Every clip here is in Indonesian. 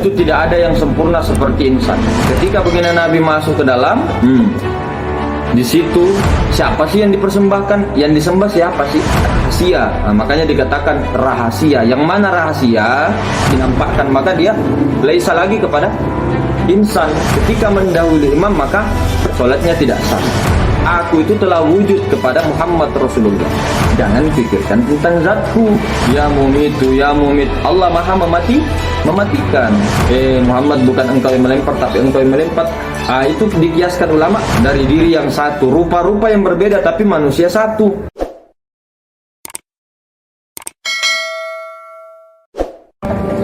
Itu tidak ada yang sempurna seperti insan. Ketika baginda Nabi masuk ke dalam, di situ siapa sih yang dipersembahkan? Yang disembah siapa sih? Rahasia. Nah, makanya dikatakan rahasia. Yang mana rahasia dinampakkan, maka dia laisa lagi kepada insan. Ketika mendahului imam, maka sholatnya tidak sah. Aku itu telah wujud kepada Muhammad Rasulullah. Jangan pikirkan tentang zatku. Ya mumitu, ya mumit. Allah maha mematikan. Muhammad, bukan engkau yang melempar, tapi engkau yang melempar. Itu dikiaskan ulama dari diri yang satu. Rupa-rupa yang berbeda, tapi manusia satu.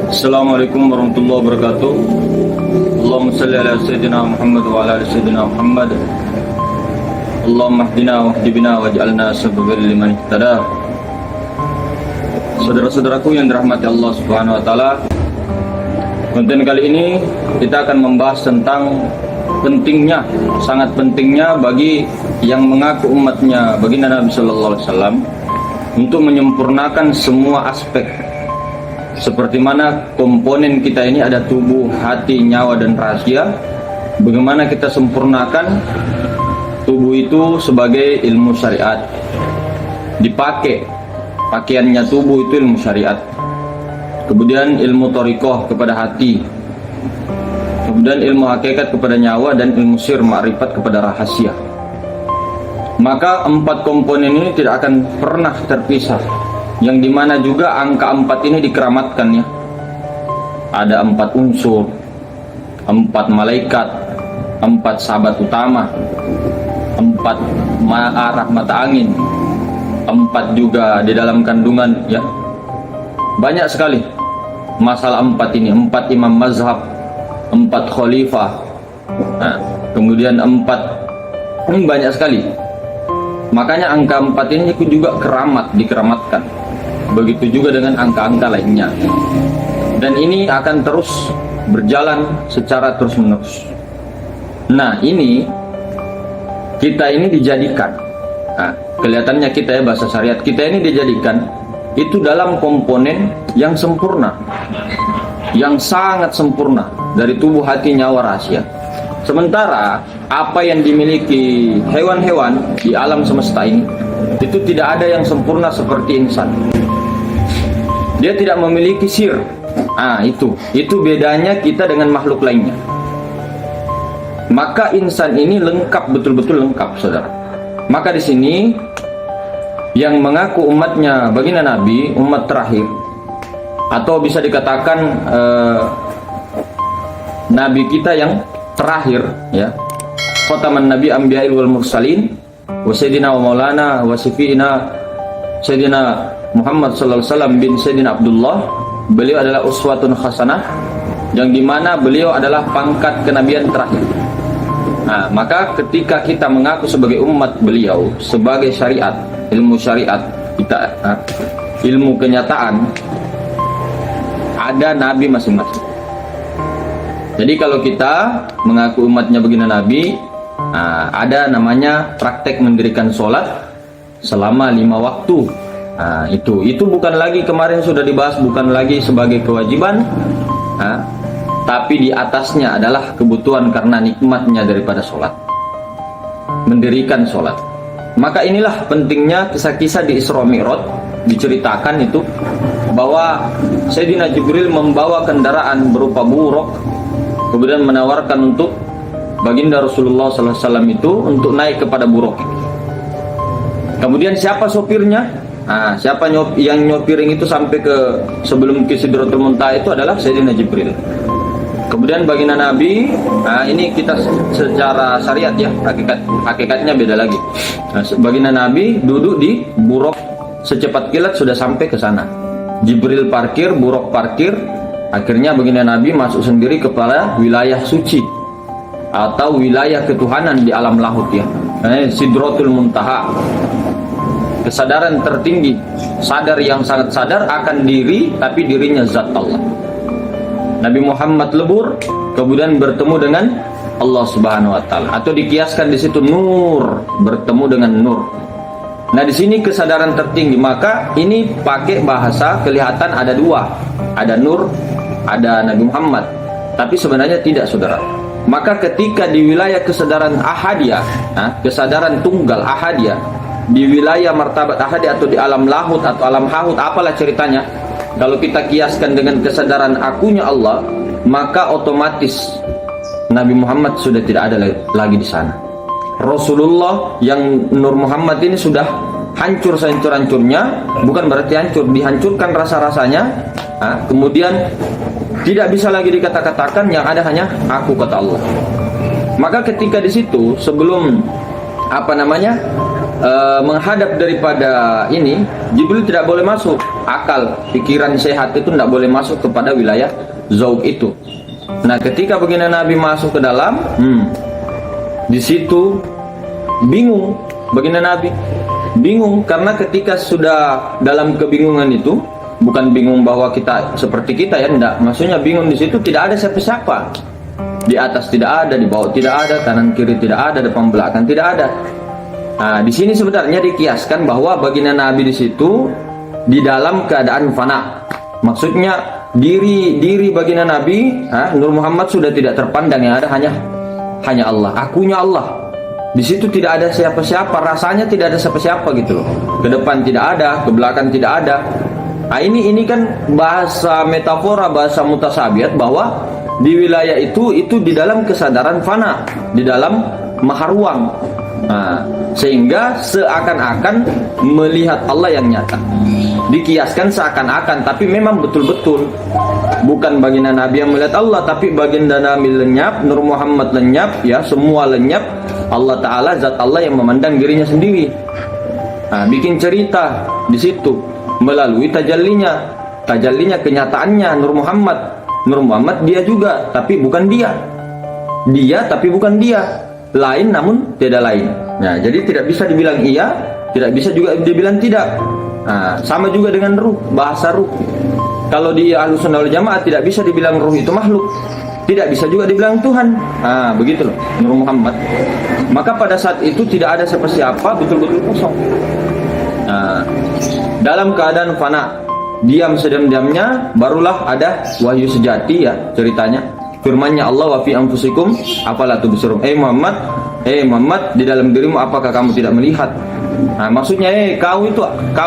Assalamualaikum warahmatullahi wabarakatuh. Allahumma salli ala Sayyidina Muhammad wa ala ali Sayyidina Muhammad. Allahumma hdina wahdi bina waj'alna sababan liman ihtada. Saudara-saudaraku yang dirahmati Allah Subhanahu wa taala, konten kali ini kita akan membahas tentang pentingnya, sangat pentingnya bagi yang mengaku umatnya baginda Nabi sallallahu alaihi wasallam untuk menyempurnakan semua aspek. Seperti mana komponen kita ini ada tubuh, hati, nyawa, dan rahasia. Bagaimana kita sempurnakan tubuh itu sebagai ilmu syariat, dipakai pakaiannya tubuh itu ilmu syariat. Kemudian ilmu thariqah kepada hati, kemudian ilmu hakikat kepada nyawa, dan ilmu sir ma'rifat kepada rahasia. Maka 4 komponen ini tidak akan pernah terpisah, yang dimana juga angka 4 ini dikeramatkan ya. Ada 4 unsur, 4 malaikat, 4 sahabat utama, 4 arah mata angin, 4 juga di dalam kandungan ya. Banyak sekali masalah 4 ini. 4 imam mazhab, 4 khalifah, kemudian 4 banyak sekali. Makanya angka 4 ini juga dikeramatkan. Begitu juga dengan angka-angka lainnya. Dan ini akan terus berjalan secara terus menerus. Nah, ini kita ini dijadikan, kelihatannya kita ya, bahasa syariat kita ini dijadikan itu dalam komponen yang sempurna, yang sangat sempurna dari tubuh, hati, nyawa, rahasia. Sementara apa yang dimiliki hewan-hewan di alam semesta ini itu tidak ada yang sempurna seperti insan. Dia tidak memiliki sir. Itu bedanya kita dengan makhluk lainnya. Maka insan ini lengkap, betul-betul lengkap, saudara. Maka di sini yang mengaku umatnya baginda Nabi, umat terakhir, atau bisa dikatakan Nabi kita yang terakhir, ya, khataman Nabi Anbiya'il wal Mursalin, wa Sayyidina wa Maulana wa Syafi'ina Sayyidina Muhammad sallallahu alaihi wasallam bin Sayyidina Abdullah. Beliau adalah uswatun hasanah, yang dimana beliau adalah pangkat kenabian terakhir. Maka ketika kita mengaku sebagai umat beliau, sebagai syariat, ilmu syariat kita, ilmu kenyataan, ada nabi masing-masing. Jadi kalau kita mengaku umatnya baginda Nabi, ada namanya praktek mendirikan sholat selama 5 waktu. Itu bukan lagi, kemarin sudah dibahas, bukan lagi sebagai kewajiban, tapi di atasnya adalah kebutuhan karena nikmatnya daripada sholat, mendirikan sholat. Maka inilah pentingnya kisah-kisah di Isra Mi'raj, diceritakan itu bahwa Sayyidina Jibril membawa kendaraan berupa buruk, kemudian menawarkan untuk baginda Rasulullah SAW itu untuk naik kepada buruk. Kemudian siapa sopirnya? Siapa yang nyopiring itu sampai ke sebelum ke Sidratul Muntaha itu adalah Sayyidina Jibril. Kemudian baginda Nabi, ini kita secara syariat ya, hakikatnya beda lagi. Baginda Nabi duduk di buruk, secepat kilat sudah sampai ke sana. Jibril parkir, buruk parkir, akhirnya baginda Nabi masuk sendiri kepada wilayah suci atau wilayah ketuhanan di alam lahut ya. Sidratul Muntaha. Kesadaran tertinggi, sadar yang sangat sadar akan diri, tapi dirinya zat Allah. Nabi Muhammad lebur, kemudian bertemu dengan Allah Subhanahu wa taala, atau dikiaskan di situ nur, bertemu dengan nur. Nah, di sini kesadaran tertinggi, maka ini pakai bahasa kelihatan ada 2. Ada nur, ada Nabi Muhammad. tapi sebenarnya tidak, saudara. Maka ketika di wilayah kesadaran ahadiyah, kesadaran tunggal ahadiyah, di wilayah martabat ahadiyah atau di alam lahut atau alam hahut, apalah ceritanya, kalau kita kiaskan dengan kesadaran akunya Allah, maka otomatis Nabi Muhammad sudah tidak ada lagi di sana. Rasulullah yang Nur Muhammad ini sudah hancur sehancur-hancurnya, bukan berarti hancur, dihancurkan rasa-rasanya. Kemudian tidak bisa lagi dikata-katakan, yang ada hanya aku, kata Allah. Maka ketika di situ sebelum menghadap daripada ini, Jibril tidak boleh masuk. Akal, pikiran sehat itu tidak boleh masuk kepada wilayah zauq itu. Nah, ketika baginda Nabi masuk ke dalam, di situ bingung baginda Nabi. Bingung karena ketika sudah dalam kebingungan itu, bukan bingung bahwa kita seperti kita ya, enggak. Maksudnya bingung di situ tidak ada siapa-siapa. Di atas tidak ada, di bawah tidak ada, kanan kiri tidak ada, depan belakang tidak ada. Nah, di sini sebenarnya dikiaskan bahwa baginda Nabi di situ di dalam keadaan fana. Maksudnya diri baginda Nabi, Nur Muhammad sudah tidak terpandang, yang ada hanya Allah, akunya Allah. Di situ tidak ada siapa-siapa, rasanya tidak ada siapa-siapa gitu loh. Ke depan tidak ada, ke belakang tidak ada. Nah, ini kan bahasa metafora, bahasa mutasabiat, bahwa di wilayah itu di dalam kesadaran fana, di dalam maharuang. Nah, sehingga seakan-akan melihat Allah yang nyata. Dikiaskan seakan-akan, tapi memang betul-betul bukan baginda Nabi yang melihat Allah, tapi baginda Nabi lenyap, Nur Muhammad lenyap, ya semua lenyap. Allah Ta'ala, zat Allah yang memandang dirinya sendiri. Nah, bikin cerita di situ melalui tajallinya kenyataannya Nur Muhammad dia juga, tapi bukan dia tapi bukan dia, lain namun tidak lain. Nah, jadi tidak bisa dibilang iya, tidak bisa juga dibilang tidak. Nah, sama juga dengan ruh, bahasa ruh. Kalau di Ahlussunnah wal Jamaah tidak bisa dibilang ruh itu makhluk, tidak bisa juga dibilang Tuhan. Nah, begitu loh Nur Muhammad. Maka pada saat itu tidak ada siapa-siapa, betul-betul kosong. Nah, dalam keadaan fana, diam sedam-diamnya, barulah ada wahyu sejati ya ceritanya. Firman-Nya Allah, wa fi anfusikum afala tubsirun. Muhammad, di dalam dirimu apakah kamu tidak melihat? Nah, maksudnya kau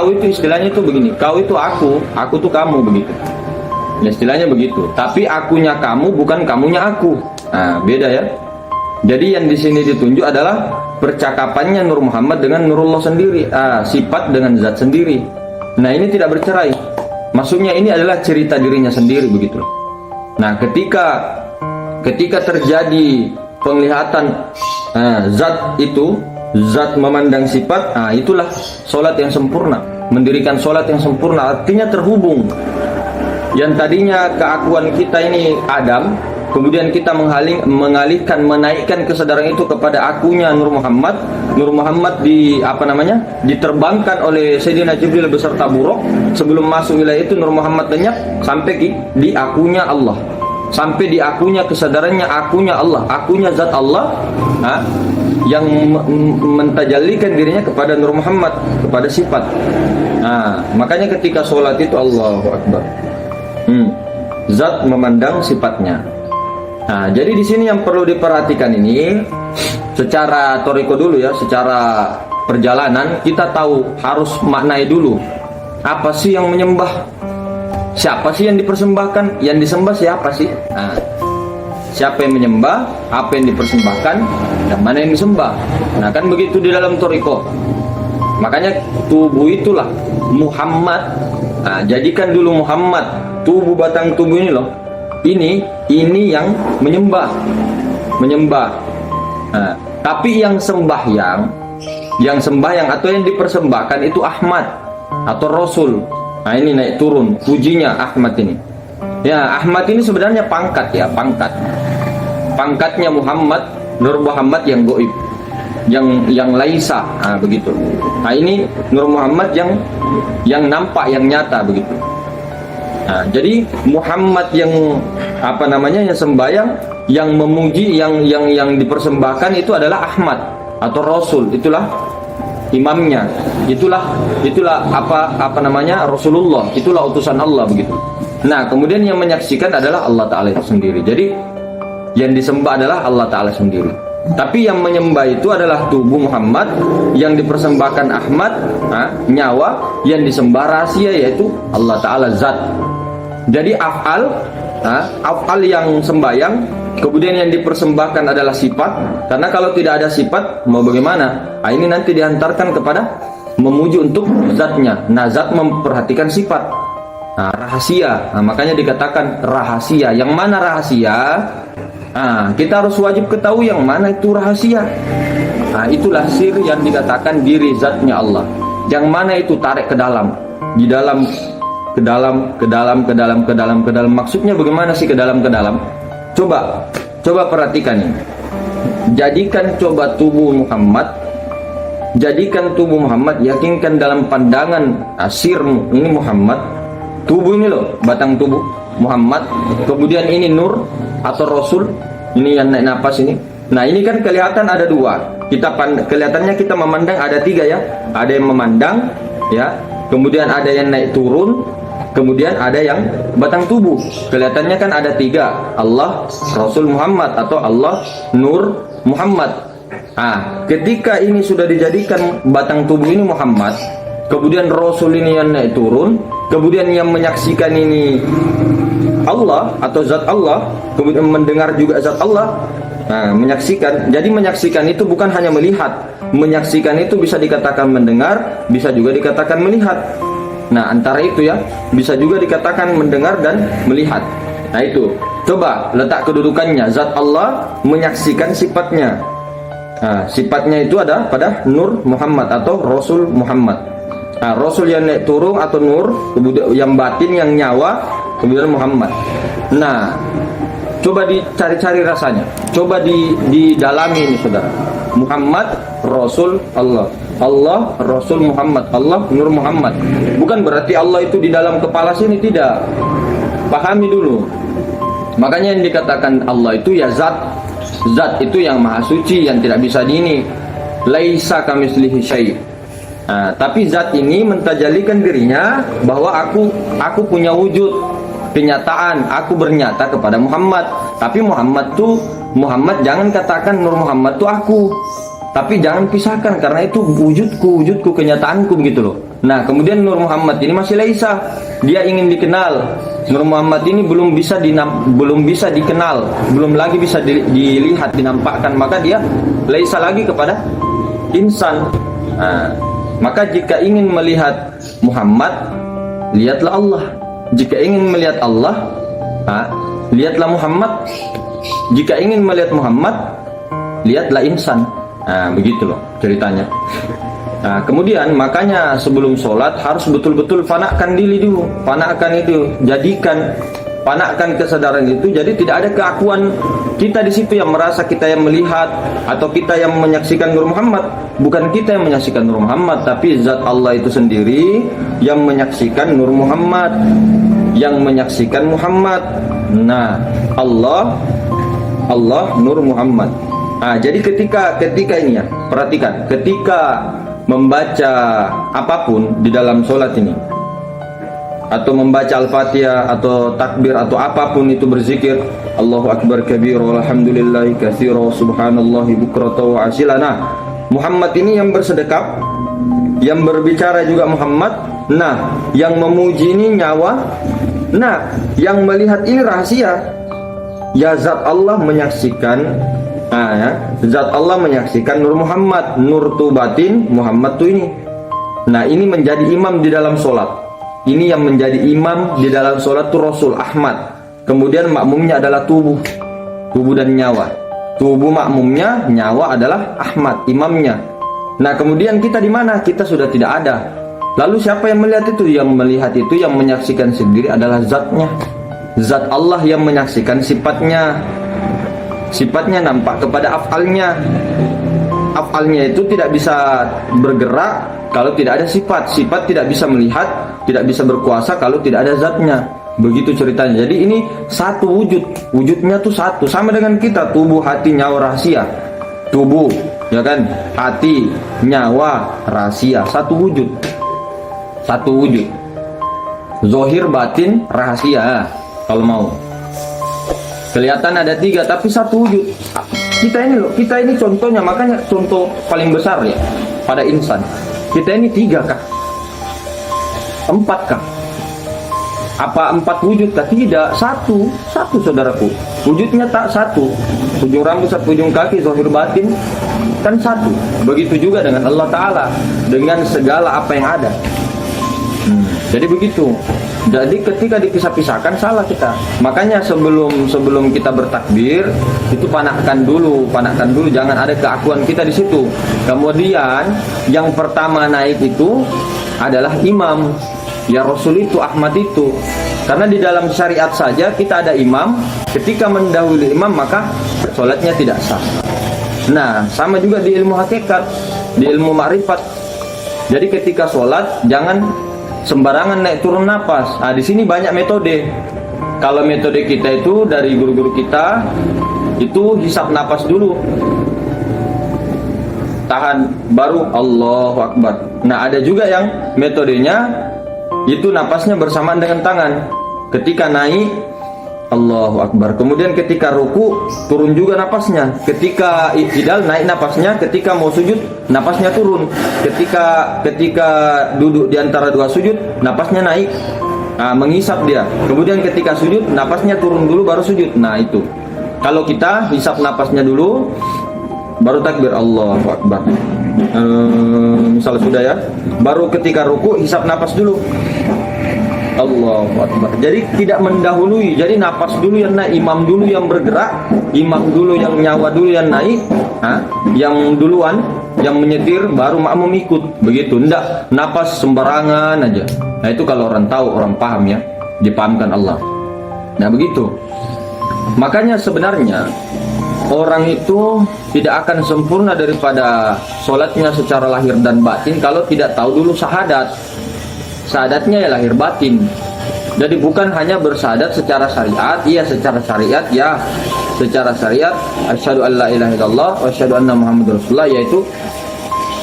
itu istilahnya itu begini, kau itu aku tuh kamu, begitu. Ya, istilahnya begitu. Tapi akunya kamu, bukan kamunya aku. Nah, beda ya. Jadi yang di sini ditunjuk adalah percakapannya Nur Muhammad dengan Nurullah sendiri, sifat dengan zat sendiri. Nah, ini tidak bercerai. Maksudnya ini adalah cerita dirinya sendiri, begitu. Nah, ketika terjadi penglihatan zat memandang sifat, itulah solat yang sempurna. Mendirikan solat yang sempurna artinya terhubung. Yang tadinya keakuan kita ini Adam, kemudian kita mengalihkan, menaikkan kesadaran itu kepada akunya Nur Muhammad. Nur Muhammad diterbangkan oleh Sayyidina Jibril beserta Buraq. Sebelum masuk wilayah itu Nur Muhammad lenyap sampai di akunya Allah. Sampai di akunya kesadarannya akunya Allah, akunya zat Allah, yang mentajallikan dirinya kepada Nur Muhammad, kepada sifat. Nah, makanya ketika sholat itu Allahu Akbar, zat memandang sifatnya. Nah, jadi di sini yang perlu diperhatikan ini secara toriko dulu ya, secara perjalanan kita tahu harus maknai dulu apa sih yang menyembah. Siapa sih yang dipersembahkan? Yang disembah siapa sih? Nah, siapa yang menyembah? Apa yang dipersembahkan? Dan mana yang disembah? Nah, kan begitu di dalam toriko. Makanya tubuh itulah Muhammad. Nah, jadikan dulu Muhammad, tubuh, batang tubuh ini loh. Ini yang menyembah. Nah, tapi yang sembahyang atau yang dipersembahkan itu Ahmad atau Rasul. Nah, ini naik turun pujinya Ahmad ini. Ya, Ahmad ini sebenarnya pangkat ya, pangkatnya Muhammad, Nur Muhammad yang goib, yang laisa. Nah, begitu. Nah, ini Nur Muhammad yang nampak, yang nyata, begitu. Nah, jadi Muhammad yang yang sembahyang, yang memuji, yang dipersembahkan itu adalah Ahmad atau Rasul. Itulah imamnya, itulah Rasulullah, itulah utusan Allah, begitu. Nah, kemudian yang menyaksikan adalah Allah Ta'ala itu sendiri. Jadi yang disembah adalah Allah Ta'ala sendiri. Tapi yang menyembah itu adalah tubuh Muhammad, yang dipersembahkan Ahmad, nyawa, yang disembah rahasia yaitu Allah Ta'ala zat. Jadi af'al yang sembayang, kemudian yang dipersembahkan adalah sifat. Karena kalau tidak ada sifat, mau bagaimana? Ini nanti dihantarkan kepada memuji untuk zatnya. Nah, zat memperhatikan sifat. Rahasia. Makanya dikatakan rahasia. Yang mana rahasia? Kita harus wajib ketahui yang mana itu rahasia. Itulah sir yang dikatakan diri zatnya Allah. Yang mana itu tarik ke dalam, di dalam, ke dalam. Maksudnya bagaimana sih ke dalam? Coba perhatikan ini. Jadikan coba tubuh Muhammad, yakinkan dalam pandangan asirmu ini Muhammad. Tubuh ini loh, batang tubuh Muhammad. Kemudian ini nur atau Rasul, ini yang naik napas ini. Nah, ini kan kelihatan ada dua. Kelihatannya kita memandang ada tiga ya. Ada yang memandang ya. Kemudian ada yang naik turun. Kemudian ada yang batang tubuh. Kelihatannya kan ada tiga. Allah, Rasul Muhammad atau Allah, Nur Muhammad. Ketika ini sudah dijadikan batang tubuh ini Muhammad, kemudian Rasul ini yang naik turun, kemudian yang menyaksikan ini Allah atau zat Allah, kemudian mendengar juga zat Allah. Menyaksikan. Jadi menyaksikan itu bukan hanya melihat. Menyaksikan itu bisa dikatakan mendengar, bisa juga dikatakan melihat. Nah, antara itu ya, bisa juga dikatakan mendengar dan melihat. Nah, itu. Coba letak kedudukannya. Zat Allah menyaksikan sifatnya. Sifatnya itu ada pada Nur Muhammad atau Rasul Muhammad. Rasul yang naik turun atau Nur, kemudian yang batin, yang nyawa, kemudian Muhammad. Nah, coba dicari-cari rasanya. Coba didalami ini, saudara. Muhammad, Rasul, Allah. Allah, Rasul Muhammad. Allah, Nur Muhammad. Bukan berarti Allah itu di dalam kepala sini, tidak. Pahami dulu. Makanya yang dikatakan Allah itu ya zat. Zat itu yang maha suci, yang tidak bisa ini. Laisa kamitslihi syai'. Tapi zat ini mentajalikan dirinya bahwa aku punya wujud, kenyataan, aku bernyata kepada Muhammad. Tapi Muhammad jangan katakan Nur Muhammad itu aku. Tapi jangan pisahkan karena itu wujudku, kenyataanku begitu loh. Nah, kemudian Nur Muhammad ini masih laisa. Dia ingin dikenal. Nur Muhammad ini belum bisa dikenal, belum lagi bisa dilihat, dinampakkan. Maka dia laisa lagi kepada insan. Maka jika ingin melihat Muhammad, lihatlah Allah. Jika ingin melihat Allah, lihatlah Muhammad. Jika ingin melihat Muhammad, lihatlah insan. Begitu loh ceritanya. Kemudian makanya sebelum sholat harus betul-betul fanakan diri dulu. Fanakan itu, fanakan kesadaran itu. Jadi tidak ada keakuan kita di situ yang merasa kita yang melihat atau kita yang menyaksikan Nur Muhammad. Bukan kita yang menyaksikan Nur Muhammad, tapi zat Allah itu sendiri yang menyaksikan Nur Muhammad, yang menyaksikan Muhammad. Nah, Allah Nur Muhammad. Jadi ketika ini ya, perhatikan, ketika membaca apapun di dalam sholat ini, atau membaca Al-Fatihah atau takbir atau apapun itu, berzikir Allahu Akbar kabir walhamdulillahi katsira subhanallahi bukrata wa asila. Nah, Muhammad ini yang bersedekap, yang berbicara juga Muhammad. Nah, yang memuji ini nyawa. Nah, yang melihat ini rahasia. Ya, zat Allah menyaksikan. Zat Allah menyaksikan Nur Muhammad. Nur tu batin, Muhammad tu ini. Nah, ini menjadi imam di dalam sholat. Ini yang menjadi imam di dalam sholat tu Rasul Ahmad. Kemudian makmumnya adalah tubuh dan nyawa. Tubuh makmumnya, nyawa adalah Ahmad, imamnya. Nah, kemudian kita di mana? Kita sudah tidak ada. Lalu siapa yang melihat itu? Yang melihat itu, yang menyaksikan sendiri adalah zatnya. Zat Allah yang menyaksikan sifatnya. Sifatnya nampak kepada af'alnya. Af'alnya itu tidak bisa bergerak kalau tidak ada sifat. Sifat tidak bisa melihat, tidak bisa berkuasa kalau tidak ada zatnya. Begitu ceritanya. Jadi ini satu wujud. Wujudnya tuh satu. Sama dengan kita, tubuh, hati, nyawa, rahasia. Tubuh, ya kan? Hati, nyawa, rahasia. Satu wujud. Satu wujud. Zohir, batin, rahasia. Kalau mau. Kelihatan ada 3 tapi satu wujud. Kita ini loh, kita ini contohnya, makanya contoh paling besar ya pada insan. Kita ini 3 kah? 4 kah? Apa 4 wujud kah? Tidak, satu saudaraku. Wujudnya tak satu. Ujung rambut sampai ujung kaki, zahir batin kan satu. Begitu juga dengan Allah Ta'ala, dengan segala apa yang ada. Jadi begitu. Jadi ketika dipisah-pisahkan salah kita. Makanya sebelum kita bertakbir itu panakkan dulu, jangan ada keakuan kita di situ. Kemudian yang pertama naik itu adalah imam. Ya Rasul itu, Ahmad itu. Karena di dalam syariat saja kita ada imam. Ketika mendahului imam maka sholatnya tidak sah. Nah, sama juga di ilmu hakikat, di ilmu ma'rifat. Jadi ketika sholat jangan sembarangan naik turun napas. Nah, di sini banyak metode. Kalau metode kita itu dari guru-guru kita itu hisap napas dulu. Tahan baru Allahu Akbar. Nah, ada juga yang metodenya itu napasnya bersamaan dengan tangan. Ketika naik Allahu Akbar. Kemudian ketika ruku turun juga napasnya. Ketika i'tidal naik napasnya. Ketika mau sujud napasnya turun. Ketika duduk di antara 2 sujud napasnya naik. Nah, mengisap dia. Kemudian ketika sujud napasnya turun dulu baru sujud. Nah, itu. Kalau kita hisap napasnya dulu baru takbir Allahu Akbar. Misal sudah ya. Baru ketika ruku hisap napas dulu. Allahu Akbar. Jadi tidak mendahului. Jadi napas dulu yang naik, imam dulu yang bergerak, imam dulu yang nyawa dulu yang naik, yang duluan, yang menyetir, baru makmum ikut. Begitu. Enggak napas sembarangan aja. Nah, itu kalau orang tahu, orang paham ya, dipahamkan Allah. Nah, begitu. Makanya sebenarnya orang itu tidak akan sempurna daripada sholatnya secara lahir dan batin kalau tidak tahu dulu syahadat. Syahadatnya ya lahir batin. Jadi bukan hanya bersyahadat secara syariat, iya secara syariat ya. Secara syariat asyhadu an la ilaha illallah wa asyhadu anna muhammadar rasulullah, yaitu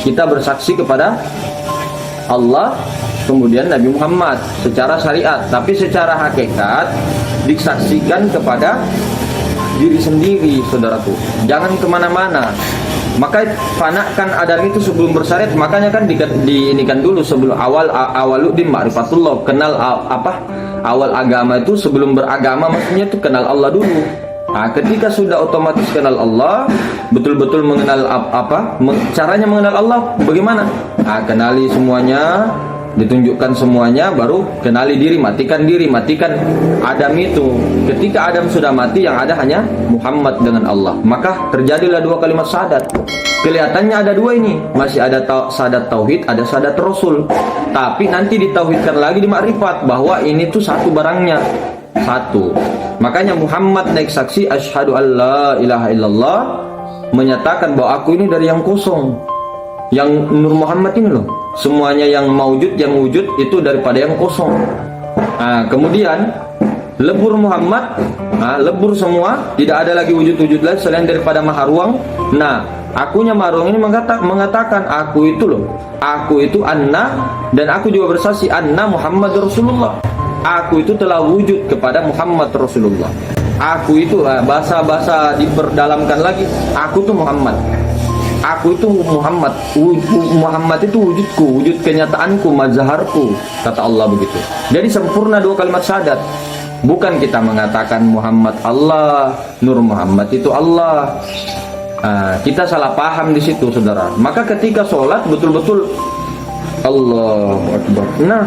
kita bersaksi kepada Allah kemudian Nabi Muhammad secara syariat, tapi secara hakikat disaksikan kepada diri sendiri, saudaraku. Jangan kemana-mana. Maka fanakan adam itu sebelum bersyariat. Makanya kan diinikan dulu sebelum awaluddin ma'rifatullah. Kenal awal agama itu sebelum beragama, maksudnya itu kenal Allah dulu. Nah, ketika sudah otomatis kenal Allah, betul-betul mengenal caranya mengenal Allah bagaimana? Nah, kenali semuanya, ditunjukkan semuanya, baru kenali diri, matikan Adam itu. Ketika Adam sudah mati, yang ada hanya Muhammad dengan Allah. Maka terjadilah 2 kalimat syahadat. Kelihatannya ada 2 ini, masih ada syahadat tauhid, ada syahadat rasul. Tapi nanti ditauhidkan lagi di makrifat bahwa ini tuh satu barangnya, satu. Makanya Muhammad naik saksi asyhadu alla ilaha illallah, menyatakan bahwa aku ini dari yang kosong. Yang Nur Muhammad ini loh, semuanya yang maujud, yang wujud itu daripada yang kosong. Nah, kemudian lebur Muhammad, lebur semua, tidak ada lagi wujud-wujud lain selain daripada maha ruang. Nah, akunya maha ruang ini mengatakan aku itu loh, aku itu anna, dan aku juga bersaksi anna Muhammad Rasulullah. Aku itu telah wujud kepada Muhammad Rasulullah. Aku itu bahasa diperdalamkan lagi, aku tuh Muhammad. Aku itu Muhammad. Muhammad itu wujudku, wujud kenyataanku, mazharku, kata Allah begitu. Jadi sempurna 2 kalimat syahadat. Bukan kita mengatakan Muhammad Allah, Nur Muhammad itu Allah. Kita salah paham di situ, saudara. Maka ketika sholat betul-betul Allahu Akbar. Nah,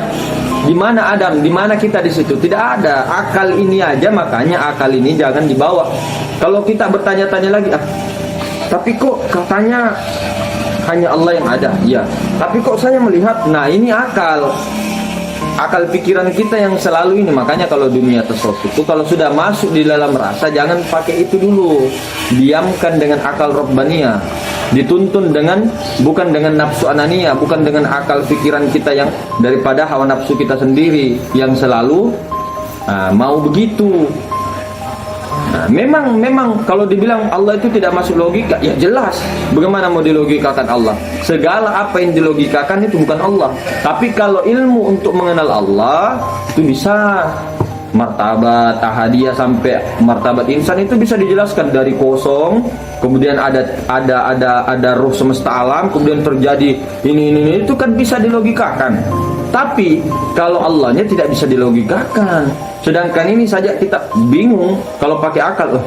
di mana Adam? Di mana kita di situ? Tidak ada. Akal ini aja, makanya akal ini jangan dibawa. Kalau kita bertanya-tanya lagi, tapi kok katanya hanya Allah yang ada? Ya. Tapi kok saya melihat, nah ini akal pikiran kita yang selalu ini. Makanya kalau dunia tasawuf itu kalau sudah masuk di dalam rasa, jangan pakai itu dulu. Diamkan dengan akal robbaniyah. Dituntun bukan dengan nafsu ananiyah, bukan dengan akal pikiran kita yang daripada hawa nafsu kita sendiri yang selalu mau begitu. Nah, memang kalau dibilang Allah itu tidak masuk logika, ya jelas. Bagaimana mau dilogikakan Allah? Segala apa yang dilogikakan itu bukan Allah. Tapi kalau ilmu untuk mengenal Allah itu bisa, martabat ahadiyah sampai martabat insan itu bisa dijelaskan dari kosong, kemudian ada ruh semesta alam, kemudian terjadi ini itu kan bisa dilogikakan. Tapi kalau Allahnya tidak bisa dilogikakan. Sedangkan ini saja kita bingung kalau pakai akal.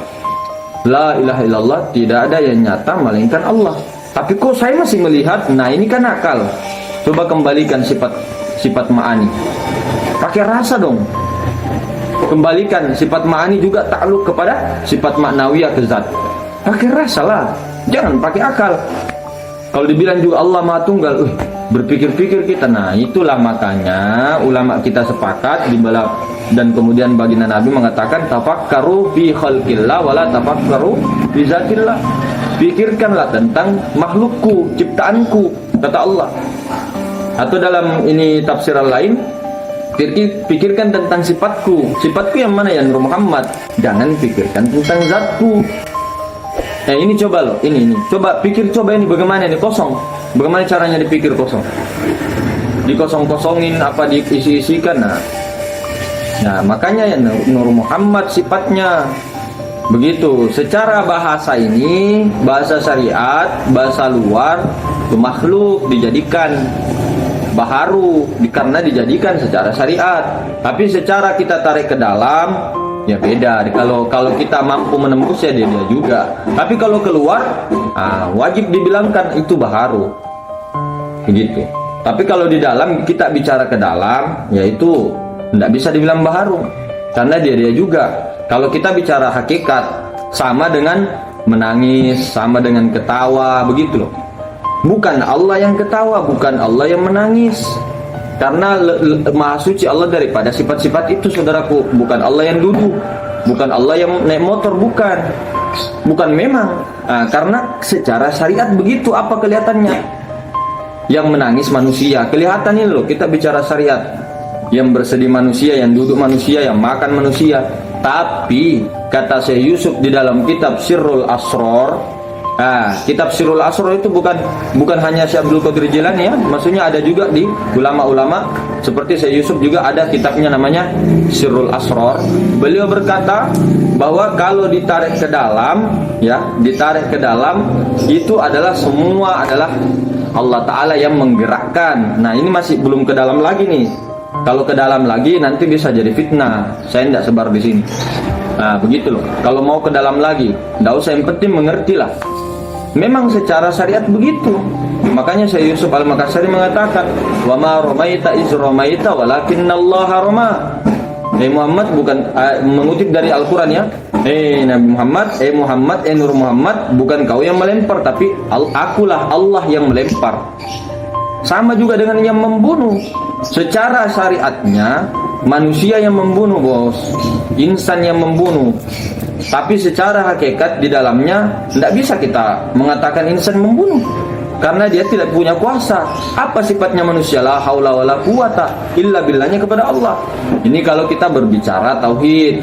La ilaha illallah, tidak ada yang nyata melainkan Allah. Tapi kok saya masih melihat? Nah, ini kan akal. Coba kembalikan sifat ma'ani. Pakai rasa dong. Kembalikan sifat ma'ani juga takluk kepada sifat maknawiyah ke zat. Pakai rasa lah, jangan pakai akal. Kalau dibilang juga Allah Maha Tunggal, berpikir-pikir kita. Nah, itulah makanya ulama kita sepakat di balap, dan kemudian baginda Nabi mengatakan tafakkaru fi khalqillah wala tafakkaru fi zatillah. Pikirkanlah tentang makhlukku, ciptaanku, kata Allah. Atau dalam ini tafsiran lain, pikirkan tentang sifatku. Sifatku yang mana ya Nur Muhammad? Jangan pikirkan tentang zatku. Ini coba loh, ini coba ini bagaimana ini kosong. Bagaimana caranya dipikir kosong? Dikosong-kosongin apa diisi-isikan. Nah, makanya ya Nur Muhammad sifatnya begitu. Secara bahasa ini, bahasa syariat, bahasa luar, itu makhluk dijadikan baharu karena dijadikan secara syariat. Tapi secara kita tarik ke dalam, ya beda. Kalau kita mampu menembus ya dia juga. Tapi kalau keluar, wajib dibilangkan itu baharu, begitu. Tapi kalau di dalam kita bicara ke dalam, yaitu tidak bisa dibilang baharu karena dia juga. Kalau kita bicara hakikat, sama dengan menangis, sama dengan ketawa, begitu loh. Bukan Allah yang ketawa, bukan Allah yang menangis. Karena maha suci Allah daripada sifat-sifat itu, saudaraku. Bukan Allah yang duduk, bukan Allah yang naik motor, bukan memang. Karena secara syariat begitu, apa kelihatannya? Yang menangis manusia, kelihatan ini loh, kita bicara syariat. Yang bersedih manusia, yang duduk manusia, yang makan manusia. Tapi kata Syekh Yusuf di dalam kitab Sirrul Asror, kitab Sirrul Asror itu bukan hanya Syekh Abdul Qadir Jilani ya, maksudnya ada juga di ulama-ulama seperti Syekh Yusuf juga ada kitabnya namanya Sirrul Asror. Beliau berkata bahwa kalau ditarik ke dalam, itu adalah semua adalah Allah Ta'ala yang menggerakkan. Nah, ini masih belum ke dalam lagi nih. Kalau ke dalam lagi nanti bisa jadi fitnah. Saya tidak sebar di sini. Nah, begitu loh. Kalau mau ke dalam lagi, tidak usah, yang penting mengertilah. Memang secara syariat begitu. Makanya Syekh Yusuf Al-Makassari mengatakan, "Wa ma ramaita iz ramaita walakinnallaha rama." Muhammad bukan mengutip dari Al-Qur'an ya. Nabi Muhammad, Nur Muhammad, bukan kau yang melempar, tapi akulah Allah yang melempar. Sama juga dengan yang membunuh. Secara syariatnya manusia yang membunuh, bos, insan yang membunuh. Tapi secara hakikat di dalamnya tidak bisa kita mengatakan insan membunuh, karena dia tidak punya kuasa. Apa sifatnya manusia? La haula wala quwata illa billahnya kepada Allah. Ini kalau kita berbicara tauhid,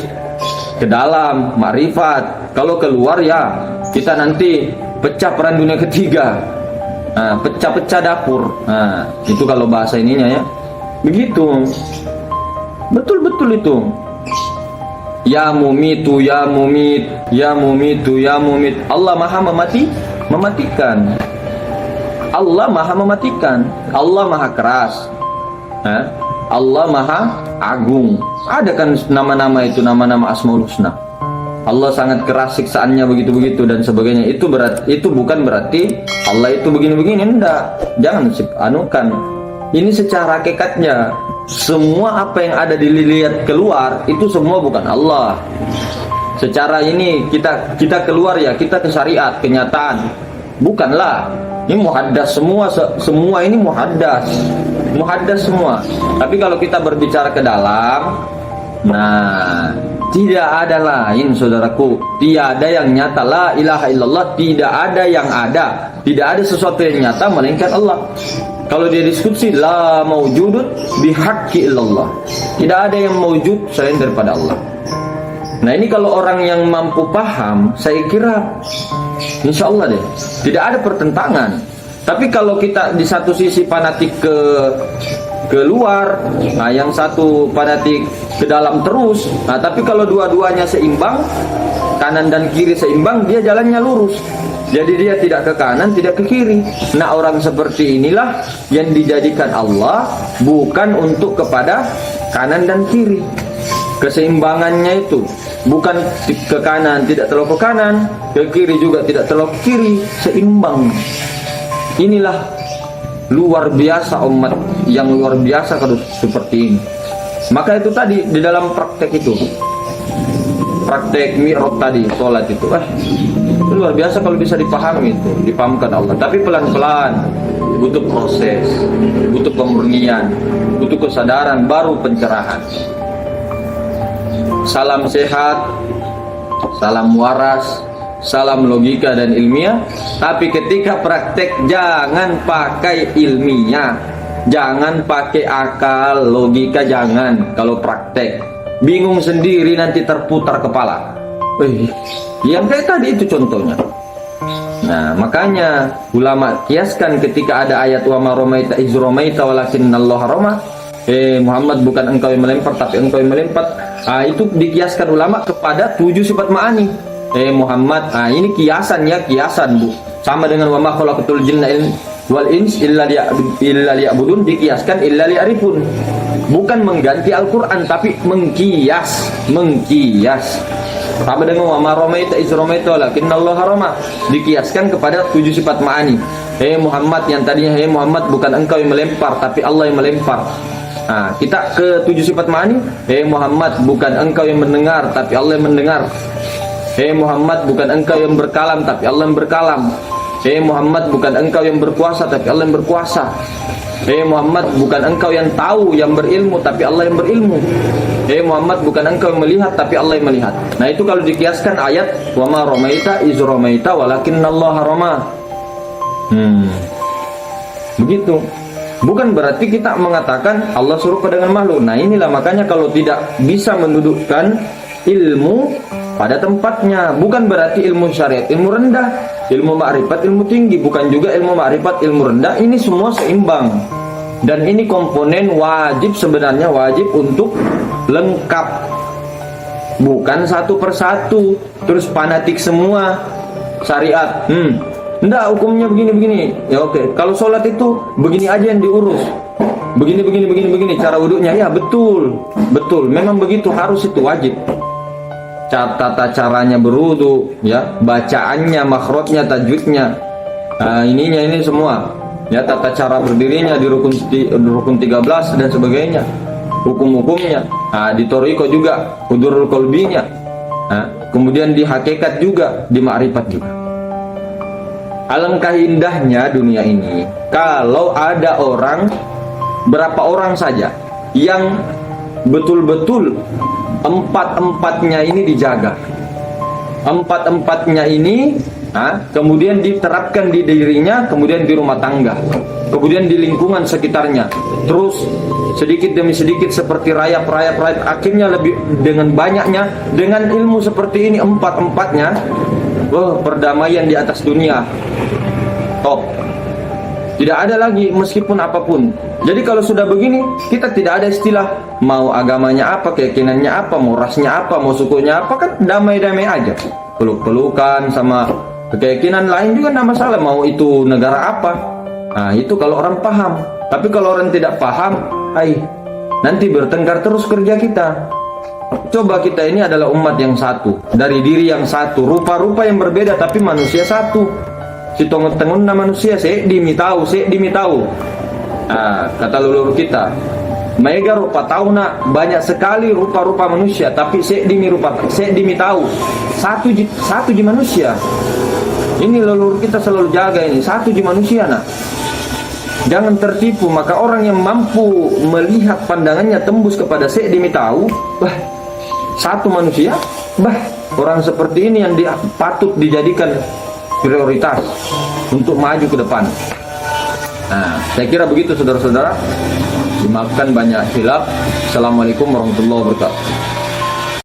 ke dalam makrifat. Kalau keluar ya kita nanti pecah perang dunia ketiga. Pecah-pecah dapur. Itu kalau bahasa ininya ya. Begitu. Betul-betul itu. Ya mumitu, ya mumit, ya mumitu, ya mumit. Allah Maha mematikan. Allah Maha mematikan. Allah Maha keras. Allah Maha agung. Ada kan nama-nama itu, nama-nama Asmaul Husna. Allah sangat keras siksaannya, begitu-begitu dan sebagainya. Itu bukan berarti Allah itu begini-begini, enggak. Jangan anukan. Ini secara hakikatnya. Semua apa yang ada dilihat keluar itu semua bukan Allah. Secara ini kita keluar ya, kita ke syariat, kenyataan. Bukanlah. Ini muhaddas semua ini muhaddas semua. Tapi kalau kita berbicara ke dalam, nah, tidak ada lain, saudaraku. Tiada yang nyata. La ilaha illallah. Tidak ada yang ada. Tidak ada sesuatu yang nyata melainkan Allah. Kalau dia diskusi la maujudut bihaqqi illallah. Tidak ada yang maujud selain daripada Allah. Nah ini kalau orang yang mampu paham, saya kira insya Allah deh tidak ada pertentangan. Tapi kalau kita di satu sisi fanatik ke luar, nah yang satu fanatik ke dalam terus, nah tapi kalau dua-duanya seimbang, kanan dan kiri seimbang, dia jalannya lurus. Jadi dia tidak ke kanan, tidak ke kiri. Nah orang seperti inilah yang dijadikan Allah bukan untuk kepada kanan dan kiri. Keseimbangannya itu bukan ke kanan tidak terlalu ke kanan, ke kiri juga tidak terlalu ke kiri, seimbang. Inilah luar biasa umat yang luar biasa kalau seperti ini. Maka itu tadi di dalam praktek itu, praktek mi'raj tadi, sholat itu, luar biasa kalau bisa dipahami itu, dipahamkan Allah. Tapi pelan-pelan, butuh proses, butuh pemurnian, butuh kesadaran, baru pencerahan. Salam sehat, salam waras, salam logika dan ilmiah. Tapi ketika praktek jangan pakai ilmiah, jangan pakai akal, logika jangan. Kalau praktek bingung sendiri, nanti terputar kepala. Yang kayak tadi itu contohnya. Nah makanya ulama kiaskan ketika ada ayat wa ma ramaita iz ramaita walakinnallaha rama. Muhammad, bukan engkau yang melempar tapi engkau yang melempar. Itu dikiaskan ulama kepada 7 sifat ma'ani. Muhammad, ini kiasan ya, kiasan Bu. Sama dengan wa ma khalaqatul jinna wal ins illa liya'budun, dikiaskan illa liya'rifun. Bukan mengganti Al-Qur'an tapi mengkias. Sama dengan wa ma ramaita iz ramaita walakinnallaha rama, dikiaskan kepada 7 sifat ma'ani. Muhammad, yang tadinya Muhammad, bukan engkau yang melempar tapi Allah yang melempar. Nah, kita ke 7 sifat ma'ani. Muhammad, bukan engkau yang mendengar tapi Allah yang mendengar. Muhammad, bukan engkau yang berkalam tapi Allah yang berkalam. Muhammad, bukan engkau yang berkuasa tapi Allah yang berkuasa. Muhammad, bukan engkau yang tahu, yang berilmu tapi Allah yang berilmu. Muhammad, bukan engkau yang melihat tapi Allah yang melihat. Nah itu kalau dikiaskan ayat wa ma ramaita iz ramaita walakinnallaha rama. Begitu. Bukan berarti kita mengatakan Allah serupa dengan makhluk. Nah inilah makanya kalau tidak bisa mendudukkan ilmu pada tempatnya, bukan berarti ilmu syariat ilmu rendah, ilmu ma'rifat ilmu tinggi, bukan juga ilmu ma'rifat ilmu rendah. Ini semua seimbang. Dan ini komponen wajib, sebenarnya wajib untuk lengkap. Bukan satu persatu terus fanatik semua syariat. Enggak, hukumnya begini. Ya oke. Kalau sholat itu begini aja yang diurus. Begini. Cara wudhunya ya betul. Memang begitu, harus itu wajib. Tata caranya berwudu, ya, bacaannya, makhrajnya, tajwidnya, ini semua. Ya, tata cara berdirinya di rukun 13 dan sebagainya. Hukum-hukumnya. Di thariqah juga, hudurul qalbinya. Kemudian di hakikat juga, di ma'rifat juga. Alangkah indahnya dunia ini kalau ada orang, berapa orang saja yang betul-betul empat-empatnya ini dijaga. Empat-empatnya ini kemudian diterapkan di dirinya, kemudian di rumah tangga, kemudian di lingkungan sekitarnya. Terus sedikit demi sedikit seperti rayap, akhirnya lebih dengan banyaknya, dengan ilmu seperti ini empat-empatnya, perdamaian di atas dunia top. Tidak ada lagi meskipun apapun. Jadi kalau sudah begini, kita tidak ada istilah mau agamanya apa, keyakinannya apa, mau rasnya apa, mau sukunya apa, kan damai-damai aja. Peluk-pelukan sama keyakinan lain juga tidak masalah, mau itu negara apa. Nah itu kalau orang paham. Tapi kalau orang tidak paham, nanti bertengkar terus kerja kita. Coba kita ini adalah umat yang satu, dari diri yang satu, rupa-rupa yang berbeda tapi manusia satu. Si tongon-tongon na manusia, saya dimi tahu. Kata leluhur kita, mega rupa tahu nak, banyak sekali rupa-rupa manusia, tapi saya dimi tahu. Satu di manusia. Ini leluhur kita selalu jaga ini, satu di manusia nak. Jangan tertipu. Maka orang yang mampu melihat pandangannya tembus kepada saya dimi tahu, satu manusia, orang seperti ini yang patut dijadikan prioritas untuk maju ke depan. Nah, saya kira begitu saudara-saudara. Dimaafkan banyak khilaf. Assalamualaikum warahmatullahi wabarakatuh.